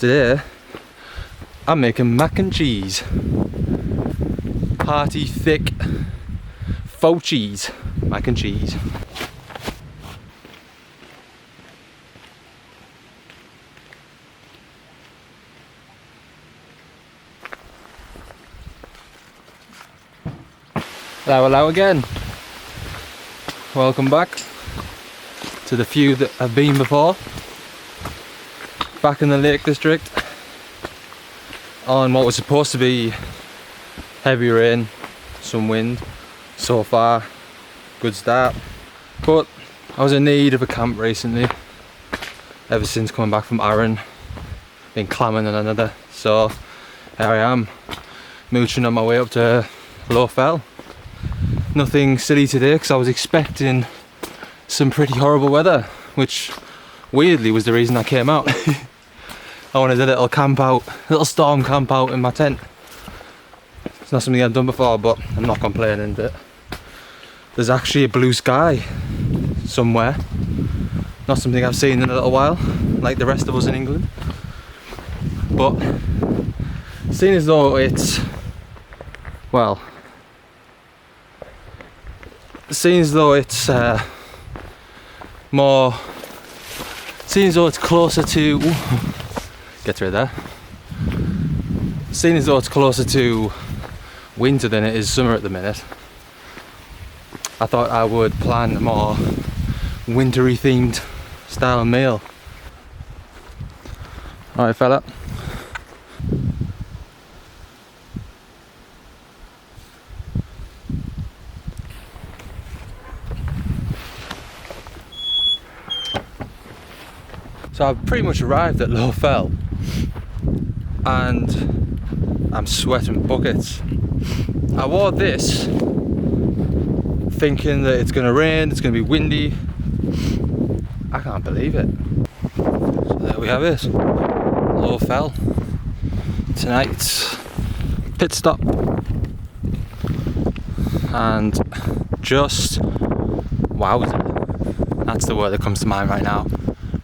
Today I'm making mac and cheese. Hearty, thick, faux cheese mac and cheese. Hello again. Welcome back to the few that have been before. Back in the Lake District on what was supposed to be heavy rain, some wind. So far, good start. But I was in need of a camp recently. Ever since coming back from Arran, been clamming on another. So here I am, mooching on my way up to Low Fell. Nothing silly today because I was expecting some pretty horrible weather, which weirdly was the reason I came out. I wanted a little camp out, little storm camp out in my tent. It's not something I've done before, but I'm not complaining that there's actually a blue sky somewhere. Not something I've seen in a little while, like the rest of us in England. But seeing as though it's, well, seeing as though it's more, seeing as though it's closer to, get through there. Seeing as though it's closer to winter than it is summer at the minute, I thought I would plan a more wintry themed style meal. Alright fella. So I've pretty much arrived at Low Fell and I'm sweating buckets. I wore this thinking that it's going to rain, it's going to be windy. I can't believe it. So there we have it, Low Fell. Tonight's pit stop. And just wowzer. That's the word that comes to mind right now.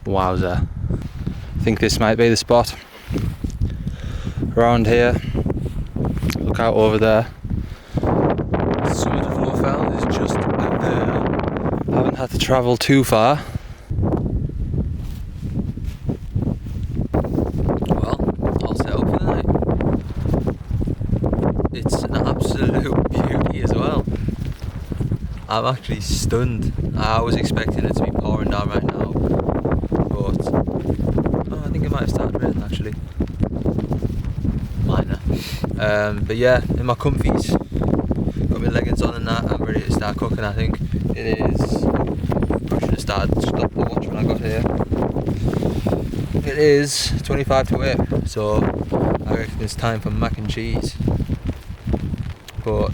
Wowzer. I think this might be the spot. Around here, look out over there. The summit of Low Fell is just there. Haven't had to travel too far. Well, all set up for the night. It's an absolute beauty as well. I'm actually stunned. I was expecting it to be pouring down right now. But I think it might have started raining actually. Minor. But yeah, in my comfies, got my leggings on and that. I'm ready to start cooking. I think it is. I should have started. Stop the watch when I got here. It is 25 to 8, so I reckon it's time for mac and cheese. But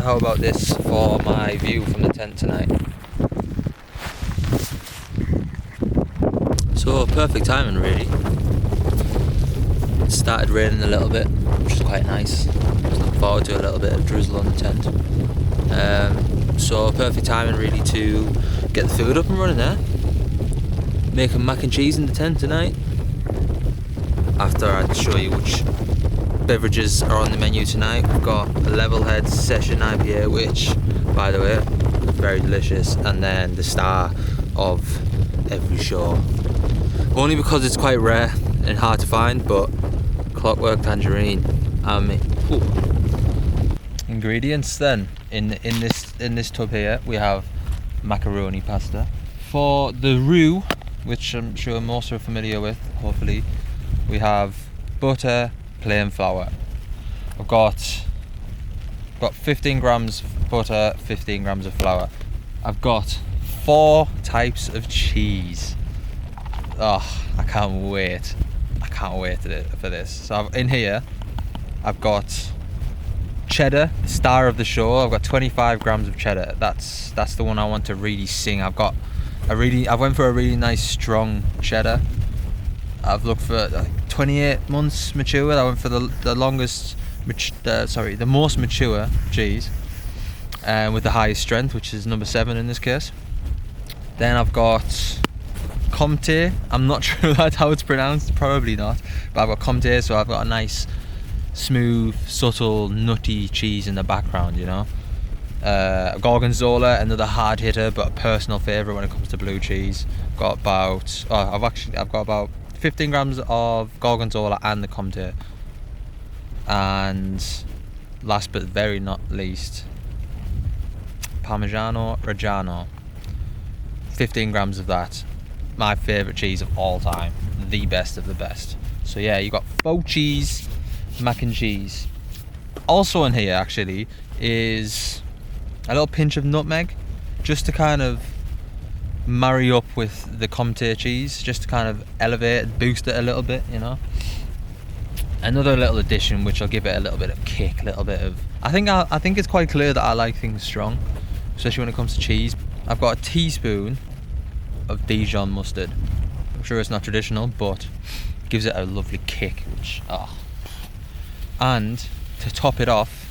how about this for my view from the tent tonight? So perfect timing really. It started raining a little bit, which is quite nice. Just looking forward to a little bit of drizzle on the tent. So perfect timing really to get the food up and running there. Making mac and cheese in the tent tonight. After I'd show you which beverages are on the menu tonight. We've got a Levelhead Session IPA, which, by the way, very delicious, and then the star of every show. Only because it's quite rare and hard to find, but Clockwork Tangerine. Ingredients then in this tub here we have macaroni pasta. For the roux, which I'm sure most are familiar with, hopefully, we have butter, plain flour. I've got 15 grams of butter, 15 grams of flour. I've got 4 types of cheese. Oh, I can't wait for this. So in here I've got cheddar, star of the show. I've got 25 grams of cheddar. That's the one I want to really sing. I went for a really nice strong cheddar. I've looked for 28 months mature. I went for the most mature cheese, with the highest strength, which is number 7 in this case. Then I've got comte. I'm not sure that's how it's pronounced, probably not. But I've got comte, so I've got a nice, smooth, subtle, nutty cheese in the background, you know. Gorgonzola, another hard hitter, but a personal favourite when it comes to blue cheese. Got about, I've got about 15 grams of gorgonzola and the comte. And last but very not least, parmigiano reggiano. 15 grams of that. My favourite cheese of all time. The best of the best. So yeah, you got faux cheese, mac and cheese. Also in here actually is a little pinch of nutmeg, just to kind of marry up with the comte cheese, just to kind of elevate it, boost it a little bit, you know. Another little addition which will give it a little bit of kick, a little bit of... I think it's quite clear that I like things strong, especially when it comes to cheese. I've got a teaspoon of Dijon mustard. I'm sure it's not traditional, but gives it a lovely kick, which, oh. And to top it off,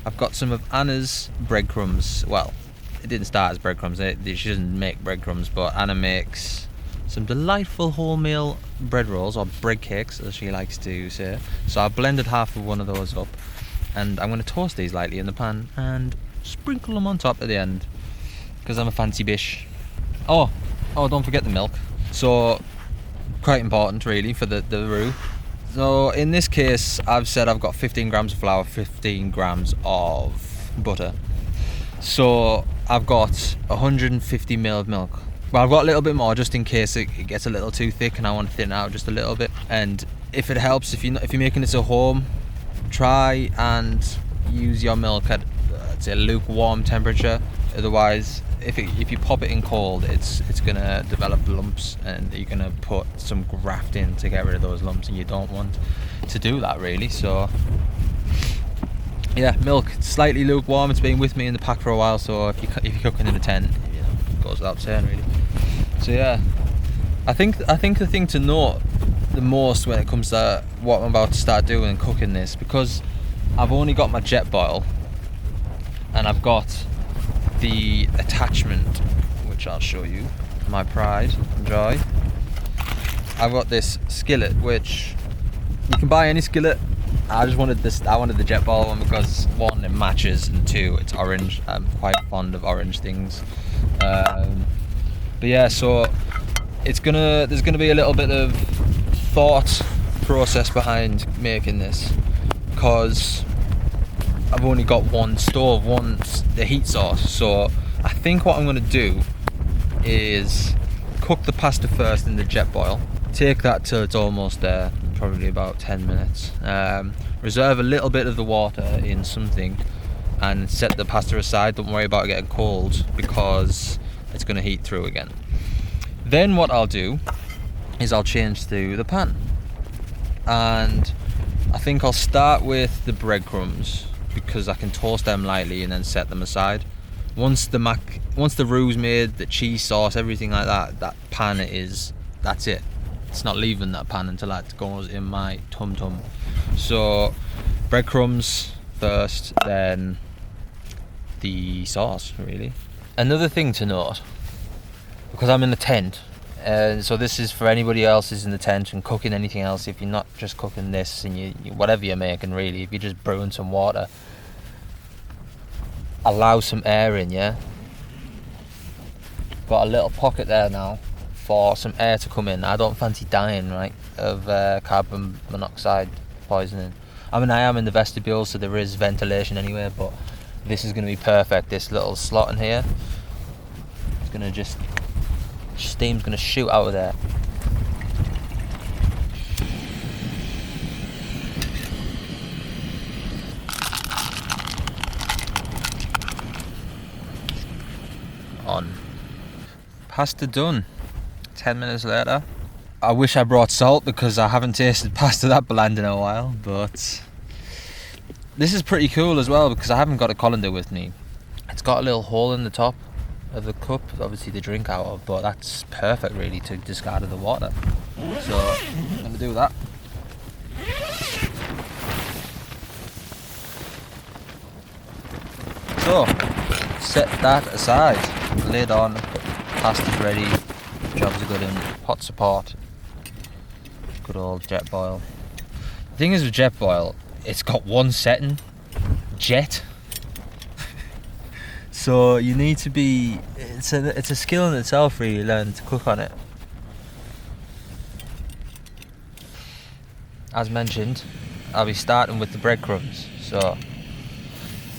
I've got some of Anna's breadcrumbs. Well, it didn't start as breadcrumbs, she doesn't make breadcrumbs, but Anna makes some delightful wholemeal bread rolls, or bread cakes as she likes to say. So I've blended half of one of those up, and I'm going to toast these lightly in the pan and sprinkle them on top at the end, because I'm a fancy bish. Oh, don't forget the milk. So quite important really for the roux. So in this case, I've said I've got 15 grams of flour, 15 grams of butter. So I've got 150 ml of milk. Well, I've got a little bit more just in case it gets a little too thick and I want to thin it out just a little bit. And if it helps, if you're making this at home, try and use your milk at say lukewarm temperature. Otherwise, if you pop it in cold, it's gonna develop lumps, and you're gonna put some graft in to get rid of those lumps, and you don't want to do that really. So yeah, milk slightly lukewarm. It's been with me in the pack for a while, so if you're cooking in a tent, you know, it goes without saying really. So yeah, I think the thing to note the most when it comes to what I'm about to start doing and cooking this, because I've only got my jet boil and I've got the attachment, which I'll show you, my pride and joy. I've got this skillet, which you can buy any skillet. I wanted the jet boil one because one, it matches, and two, it's orange. I'm quite fond of orange things. But yeah, so there's gonna be a little bit of thought process behind making this, because I've only got one stove, the heat source. So I think what I'm gonna do is cook the pasta first in the jet boil, take that till it's almost there, probably about 10 minutes, reserve a little bit of the water in something and set the pasta aside. Don't worry about it getting cold because it's going to heat through again. Then what I'll do is I'll change to the pan, and I think I'll start with the breadcrumbs because I can toast them lightly and then set them aside. Once the roux's made, the cheese sauce, everything like that pan that's it. It's not leaving that pan until that goes in my tum tum. So breadcrumbs first, then the sauce really. Another thing to note, because I'm in the tent, so this is for anybody else who's in the tent and cooking anything else. If you're not just cooking this and you whatever you're making really, if you're just brewing some water, allow some air in, yeah? Got a little pocket there now for some air to come in. I don't fancy dying, right, of carbon monoxide poisoning. I mean, I am in the vestibule, so there is ventilation anyway, but this is going to be perfect. This little slot in here, it's going to steam's going to shoot out of there. On. Pasta done. 10 minutes later. I wish I brought salt because I haven't tasted pasta that bland in a while, but this is pretty cool as well because I haven't got a colander with me. It's got a little hole in the top of the cup, obviously to drink out of, but that's perfect really to discard of the water. So I'm going to do that. So set that aside, lid on, pasta's ready, jobs are good in pot support. Good old jet boil. The thing is with jet boil, it's got one setting, jet. So you need to be, it's a skill in itself really, learn to cook on it. As mentioned, I'll be starting with the breadcrumbs. So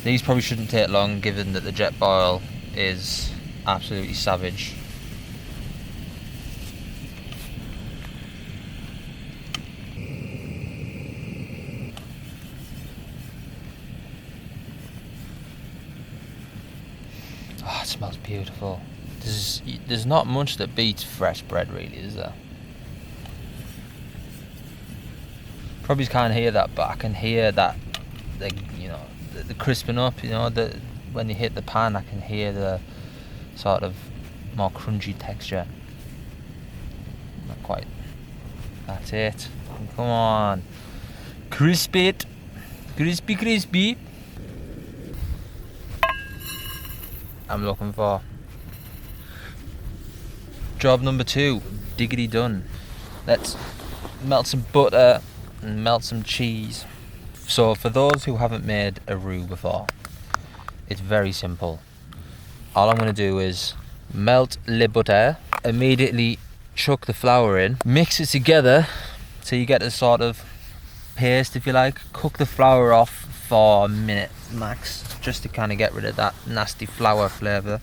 these probably shouldn't take long given that the jet boil is absolutely savage. Oh, it smells beautiful. There's not much that beats fresh bread really, is there? Probably can't hear that, but I can hear that, the crisping up, when you hit the pan, I can hear the sort of more crunchy texture. Not quite. That's it. Come on. Crisp it. Crispy, crispy. I'm looking for. Job number 2. Diggity done. Let's melt some butter and melt some cheese. So for those who haven't made a roux before, it's very simple. All I'm going to do is melt le butter, immediately chuck the flour in, mix it together till you get a sort of paste, if you like. Cook the flour off for a minute max, just to kind of get rid of that nasty flour flavour.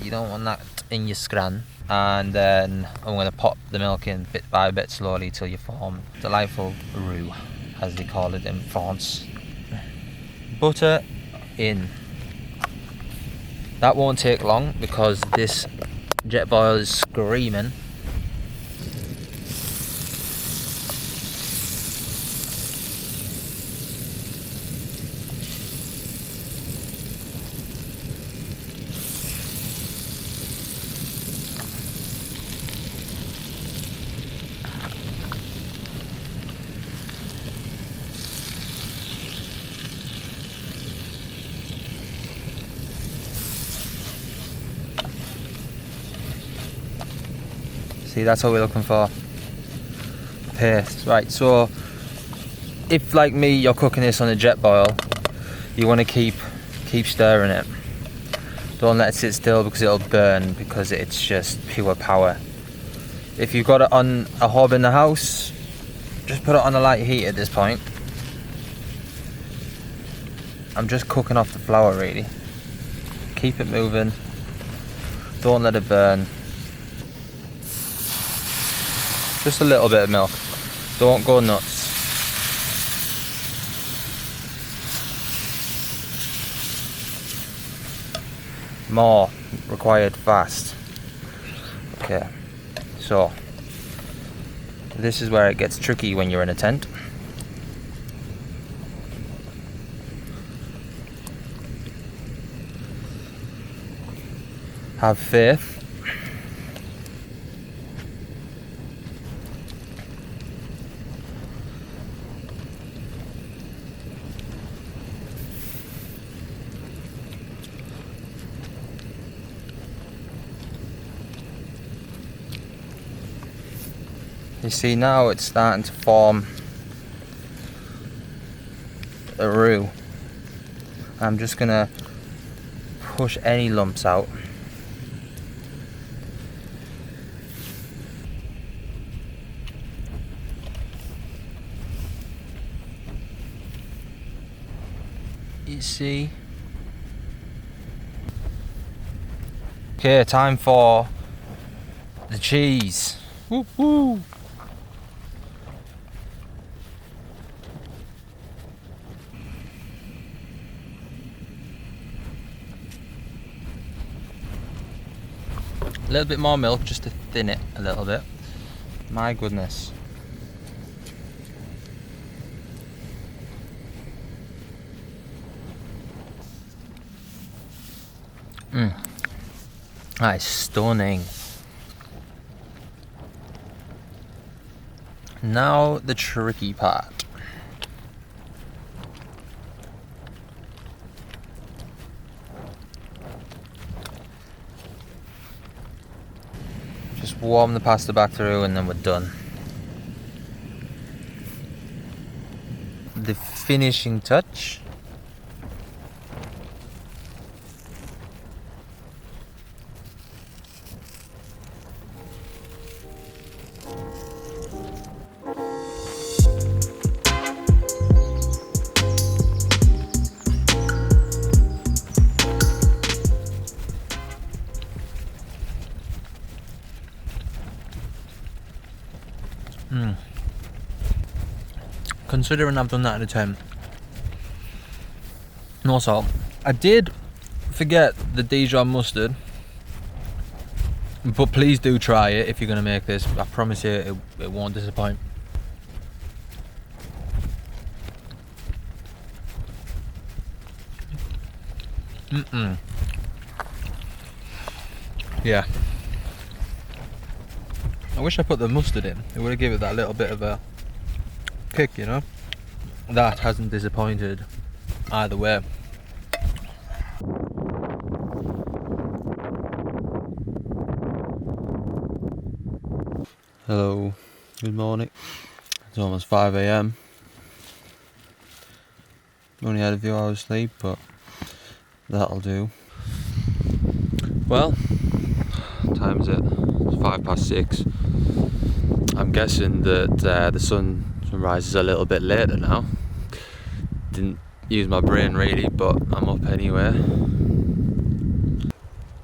You don't want that in your scran. And then I'm going to pop the milk in bit by bit slowly till you form delightful roux, as they call it in France. Butter in. That won't take long because this jet boil is screaming. See, that's what we're looking for. Paste. Right, so if like me you're cooking this on a jet boil, you want to keep stirring it. Don't let it sit still because it'll burn, because it's just pure power. If you've got it on a hob in the house, just put it on a light heat at this point. I'm just cooking off the flour really. Keep it moving. Don't let it burn. Just a little bit of milk. Don't go nuts. More required fast. Okay, so this is where it gets tricky when you're in a tent. Have faith. You see, now it's starting to form a roux. I'm just gonna push any lumps out. You see? Okay, time for the cheese. Woo woo! A little bit more milk just to thin it a little bit. My goodness. That is stunning. Now the tricky part. Just warm the pasta back through, and then we're done. The finishing touch. Considering I've done that at a 10. And also, I did forget the Dijon mustard, but please do try it if you're going to make this. I promise you it won't disappoint. Yeah. I wish I put the mustard in. It would have given it that little bit of a kick, you know. That hasn't disappointed either way. Hello, good morning. It's almost 5 AM. Only had a few hours sleep, but that'll do. Well, what time is it? It's 6:05. I'm guessing that the sun rises a little bit later now. Didn't use my brain really, but I'm up anyway.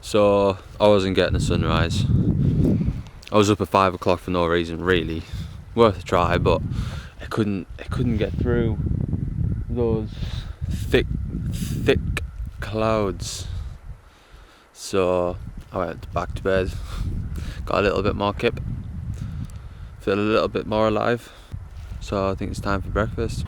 So I wasn't getting the sunrise. I was up at 5 o'clock for no reason really. Worth a try, but I couldn't get through those thick clouds. So I went back to bed. Got a little bit more kip. Feel a little bit more alive. So I think it's time for breakfast.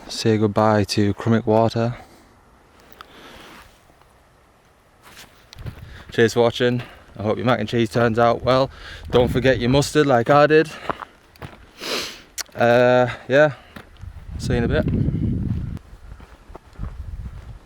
Say goodbye to Crummick Water. Cheers for watching. I hope your mac and cheese turns out well. Don't forget your mustard like I did. Yeah, see you in a bit.